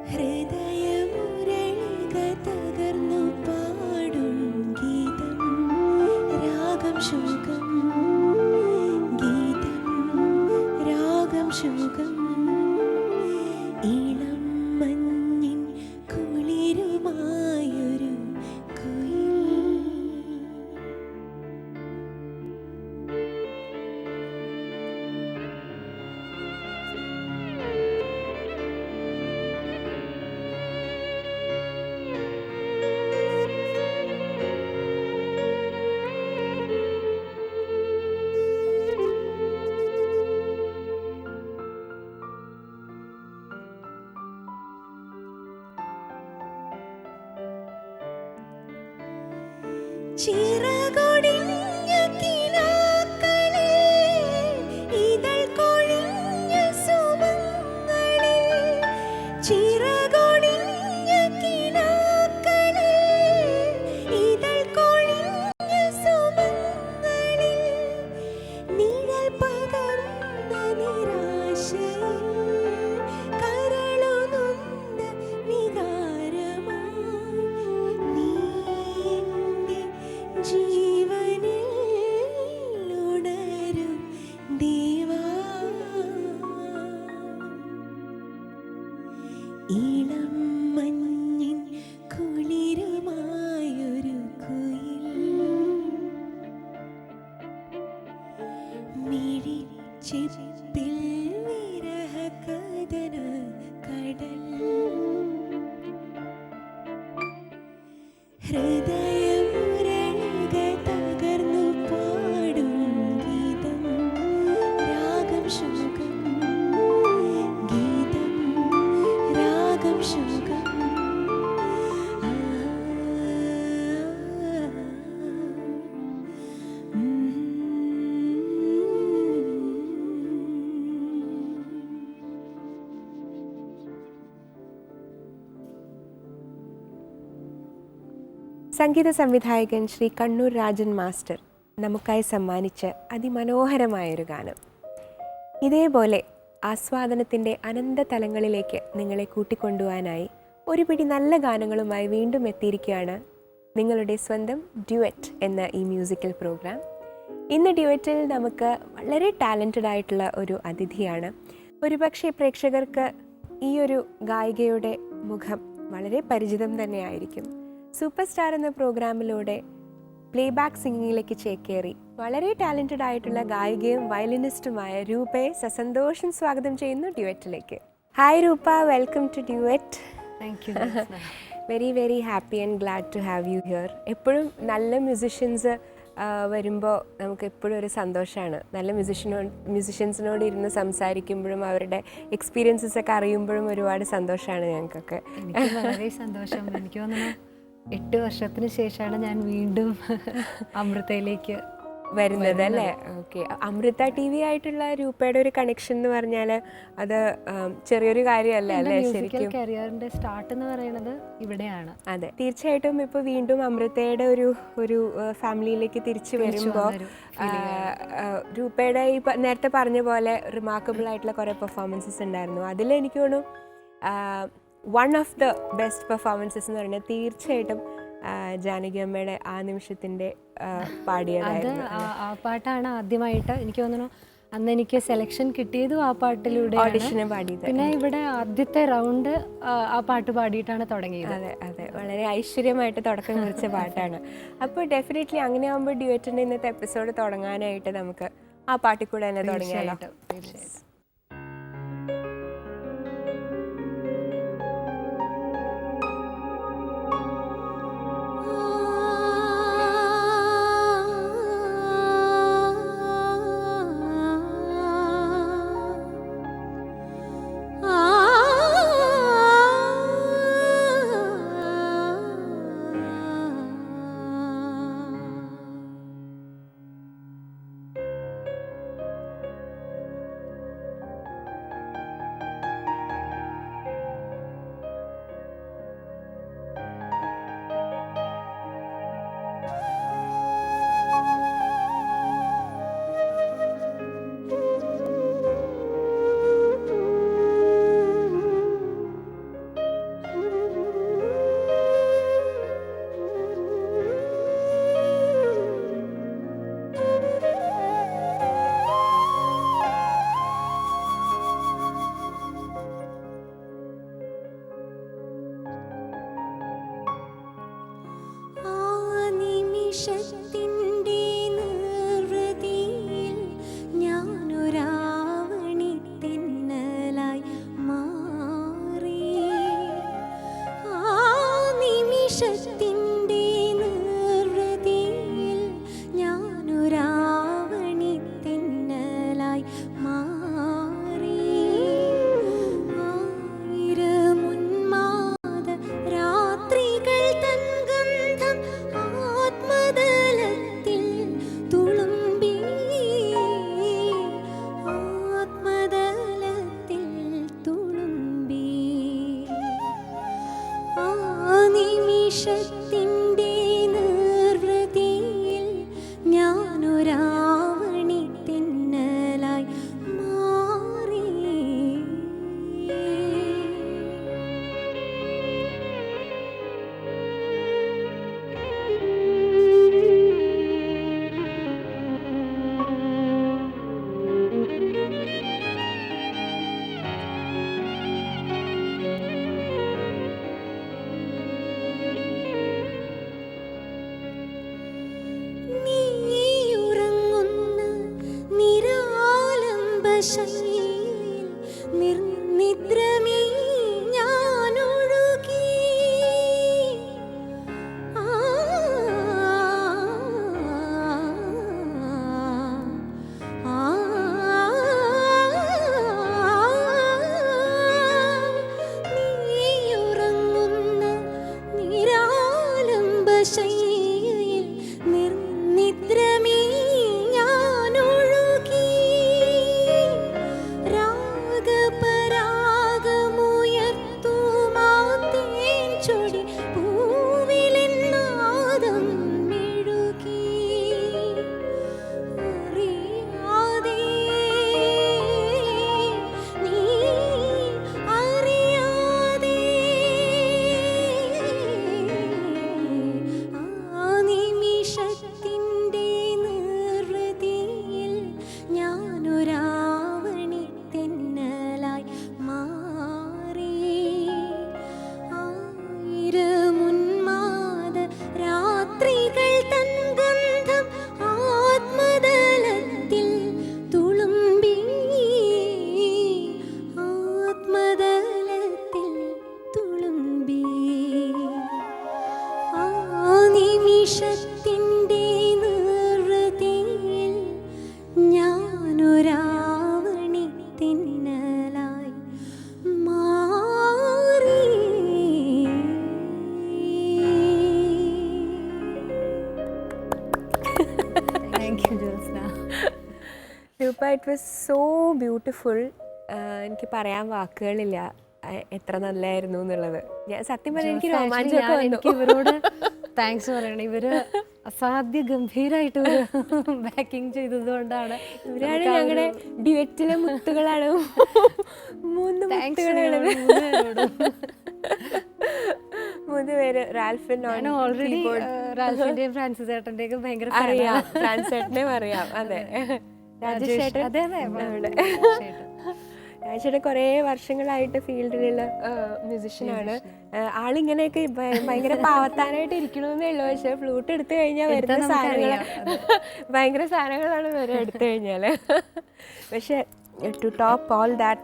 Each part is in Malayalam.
ഹൃദയമുരളിക തകർന്നു പാടും ഗീതം രാഗം ശോകം ഗീതം രാഗം ശോകം ഇളം മഞ്ഞിൻ കുളിരുമായൊരു കുയിൽ. ചിറകൊടിഞ്ഞ കിനാക്കളിൽ ഇതൾ കൊഴിഞ്ഞ സുമങ്ങളിൽ ചിറകൊടിഞ്ഞ കിനാക്കളിൽ ഇതൾ കൊഴിഞ്ഞ സുമങ്ങളിൽ നിഴൽ പകർന്ന നിരാശയിൽ കരളുനൊന്ത വികാരമായി നീ ജീവനിൽ ഉണരും ദേവാ. ഇളം മഞ്ഞിൻ കുളിരുമായൊരു കുയിൽ മിഴിച്ചെപ്പിൽ വിരഹകഥന കടൽ. ഹൃദയമുരളിക തകർന്നു പാടും ഗീതം രാഗം ശോകം ഗീതം രാഗം ശോകം. സംഗീത സംവിധായകൻ ശ്രീ കണ്ണൂർ രാജൻ മാസ്റ്റർ നമുക്കായി സമ്മാനിച്ച അതിമനോഹരമായൊരു ഗാനം. ഇതേപോലെ ആസ്വാദനത്തിൻ്റെ അനന്ത തലങ്ങളിലേക്ക് നിങ്ങളെ കൂട്ടിക്കൊണ്ടുപോകാനായി ഒരു പിടി നല്ല ഗാനങ്ങളുമായി വീണ്ടും എത്തിയിരിക്കുകയാണ് നിങ്ങളുടെ സ്വന്തം ഡ്യുവറ്റ് എന്ന ഈ മ്യൂസിക്കൽ പ്രോഗ്രാം. ഇന്ന് ഡ്യുവറ്റിൽ നമുക്ക് വളരെ ടാലൻറ്റഡ് ആയിട്ടുള്ള ഒരു അതിഥിയാണ്. ഒരുപക്ഷെ പ്രേക്ഷകർക്ക് ഈ ഒരു ഗായികയുടെ മുഖം വളരെ പരിചിതം തന്നെയായിരിക്കും. സൂപ്പർ സ്റ്റാർ എന്ന പ്രോഗ്രാമിലൂടെ പ്ലേബാക്ക് സിംഗിങ്ങിലേക്ക് ചേക്കേറി വളരെ ടാലൻറ്റഡ് ആയിട്ടുള്ള ഗായികയും വയലിനിസ്റ്റുമായ രൂപയെ സസന്തോഷം സ്വാഗതം ചെയ്യുന്നു ഡ്യുവറ്റിലേക്ക്. Hi Rupa, welcome to duet. Thank you. Very very happy and glad to have you here. എപ്പോഴും നല്ല മ്യൂസിഷ്യൻസ് വരുമ്പോൾ നമുക്ക് എപ്പോഴും ഒരു സന്തോഷമാണ്. നല്ല മ്യൂസിഷ്യൻസിനോട് ഇരുന്ന് സംസാരിക്കുമ്പോഴും അവരുടെ എക്സ്പീരിയൻസസ് ഒക്കെ അറിയുമ്പോഴും ഒരുപാട് സന്തോഷമാണ് ഞങ്ങൾക്കൊക്കെ. എനിക്ക് വളരെ സന്തോഷം. എനിക്ക് തോന്നുന്നു 8 വർഷത്തിന് ശേഷമാണ് ഞാൻ വീണ്ടും അമൃതയിലേക്ക് വരുന്നത് അല്ലേ? ഓക്കെ. അമൃത ടി വി ആയിട്ടുള്ള രൂപയുടെ ഒരു കണക്ഷൻ എന്ന് പറഞ്ഞാൽ അത് ചെറിയൊരു കാര്യമല്ല അല്ലേ? ശരിക്കും കരിയറിന്റെ സ്റ്റാർട്ട് എന്ന് പറയുന്നത് ഇവിടെയാണ്. അതെ, തീർച്ചയായിട്ടും. ഇപ്പോൾ വീണ്ടും അമൃതയുടെ ഒരു ഫാമിലിയിലേക്ക് തിരിച്ചു വരുമ്പോൾ രൂപയുടെ ഈ നേരത്തെ പറഞ്ഞ പോലെ റിമാർക്കബിൾ ആയിട്ടുള്ള കുറേ പെർഫോമൻസസ് ഉണ്ടായിരുന്നു. അതിൽ എനിക്ക് തോന്നുന്നു one of the best performances എന്ന് പറയുന്നത് തീർച്ചയായിട്ടും ജാനകി അമ്മയുടെ ആ നിമിഷത്തിൻ്റെ പാടിയതായിരുന്നു. ആ പാട്ടാണ് ആദ്യമായിട്ട് എനിക്ക് തോന്നുന്നു അന്ന് എനിക്ക് സെലക്ഷൻ കിട്ടിയതും ആ പാട്ടിലൂടെ ഓഡിഷന് പാടിയത്. പിന്നെ ഇവിടെ ആദ്യത്തെ റൗണ്ട് ആ പാട്ട് പാടിയിട്ടാണ് തുടങ്ങിയത്. അതെ അതെ, വളരെ ഐശ്വര്യമായിട്ട് തുടക്കം കുറിച്ച പാട്ടാണ്. അപ്പോൾ ഡെഫിനറ്റ്ലി അങ്ങനെ ആകുമ്പോൾ ഡ്യുവറ്റിൻ്റെ ഇന്നത്തെ എപ്പിസോഡ് തുടങ്ങാനായിട്ട് നമുക്ക് ആ പാട്ടിൽ കൂടെ തന്നെ തുടങ്ങിയാലോ? തീർച്ചയായിട്ടും. നിമിഷത്തിൻ്റെ നിർവൃതിയിൽ ഞാനൊരാവണി തെന്നലായി മാറി. നീയുറങ്ങുന്ന നിരാലംബ ശൈലിയിൽ നിർനിദ്രമീ ഞാനൊഴുകി. ആ ആ നീയുറങ്ങുന്ന നിരാലംബ ശൈലിയിൽ നിർനിദ്രമീ ഞാനൊഴുകി. രാഗപരാഗമുയർത്തുമാ തേൻചൊടി പൂവിലെന്നാദം മെഴുകി. അറിയാതെ നീ അറിയാതെ ആ നിമിഷത്തിൻ്റെ നിർവൃതിയിൽ ഞാനൊരാവണി തെന്നലായി മാറി. ആയിരമുന്മാദ രാത്രികൾ തൻ ഗന്ധം ആത്മതലത്തിൽ തുളുമ്പി. ആത്മതലത്തിൽ തുളുമ്പി. ആ നിമിഷത്തിൻ്റെ നിർവൃതിയിൽ ഞാനൊരാവണി തെന്നലായി മാറി. Thank you Jyotsna. രൂപ, ഇറ്റ് വാസ് സോ ബ്യൂട്ടിഫുൾ. എനിക്ക് പറയാൻ വാക്കുകളില്ല എത്ര നല്ലതായിരുന്നു എന്നുള്ളത്. ഞാൻ സത്യം പറഞ്ഞാൽ എനിക്ക് രോമാഞ്ചമൊക്കെ വന്നു. എനിക്ക് ഇവരോട് താങ്ക്സ് പറയണം. ഇവര് അസാധ്യ ഗംഭീരായിട്ട് ബാക്കിംഗ് ചെയ്തത് കൊണ്ടാണ്. ഇവരാണ് ഞങ്ങളുടെ ഡ്യുവറ്റിലെ മുത്തുകളാണ്. 3 മുത്തുകളാണ്. 3 പേര്. റാൽഫിൻ ഞാൻ ഓൾറെഡി റാൽഫിന്റെയും ഫ്രാൻസിസ് ചേട്ടന്റെയൊക്കെ ഭയങ്കര അറിയാം, ഫ്രാൻസ് ചേട്ടനെ അറിയാം. അതെ, രാജേഷ് ചേട്ടൻ. അതെ രാജേഷ് കുറേ വർഷങ്ങളായിട്ട് ഫീൽഡിലുള്ള മ്യൂസിഷ്യനാണ്. ആളിങ്ങനെയൊക്കെ ഭയങ്കര പാവത്താനായിട്ട് ഇരിക്കണമെന്നേ ഉള്ളൂ. പക്ഷെ ഫ്ലൂട്ട് എടുത്തു കഴിഞ്ഞാൽ വരുന്ന സാധനങ്ങൾ ഭയങ്കര സാധനങ്ങളാണ് വരെ എടുത്തു കഴിഞ്ഞാൽ. പക്ഷെ to top all that,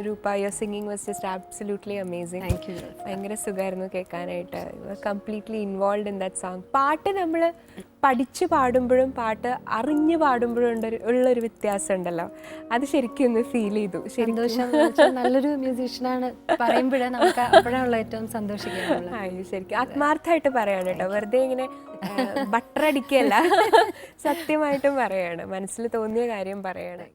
Rupa, your singing was just absolutely amazing. Thank you. ഭയങ്കര സുഖമായിരുന്നു കേൾക്കാനായിട്ട്. You are completely involve in that song. പാട്ട് നമ്മൾ പഠിച്ച് പാടുമ്പോഴും പാട്ട് അറിഞ്ഞ് പാടുമ്പോഴും ഉള്ളൊരു വ്യത്യാസം ഉണ്ടല്ലോ, അത് ശരിക്കും ഒന്ന് ഫീൽ ചെയ്തു. സന്തോഷം. നല്ലൊരു മ്യൂസീഷ്യനാണ് പറയുമ്പോഴേ നമുക്ക് അപ്പോഴാണുള്ള ഏറ്റവും സന്തോഷിക്കാനുള്ളത്. ശരിക്കും ആത്മാർത്ഥമായിട്ട് പറയാണ് കേട്ടോ, വെറുതെ ഇങ്ങനെ ബട്ടർ അടിക്കുകയല്ല, സത്യമായിട്ടും പറയാണ്, മനസ്സിൽ തോന്നിയ കാര്യം പറയാണ്.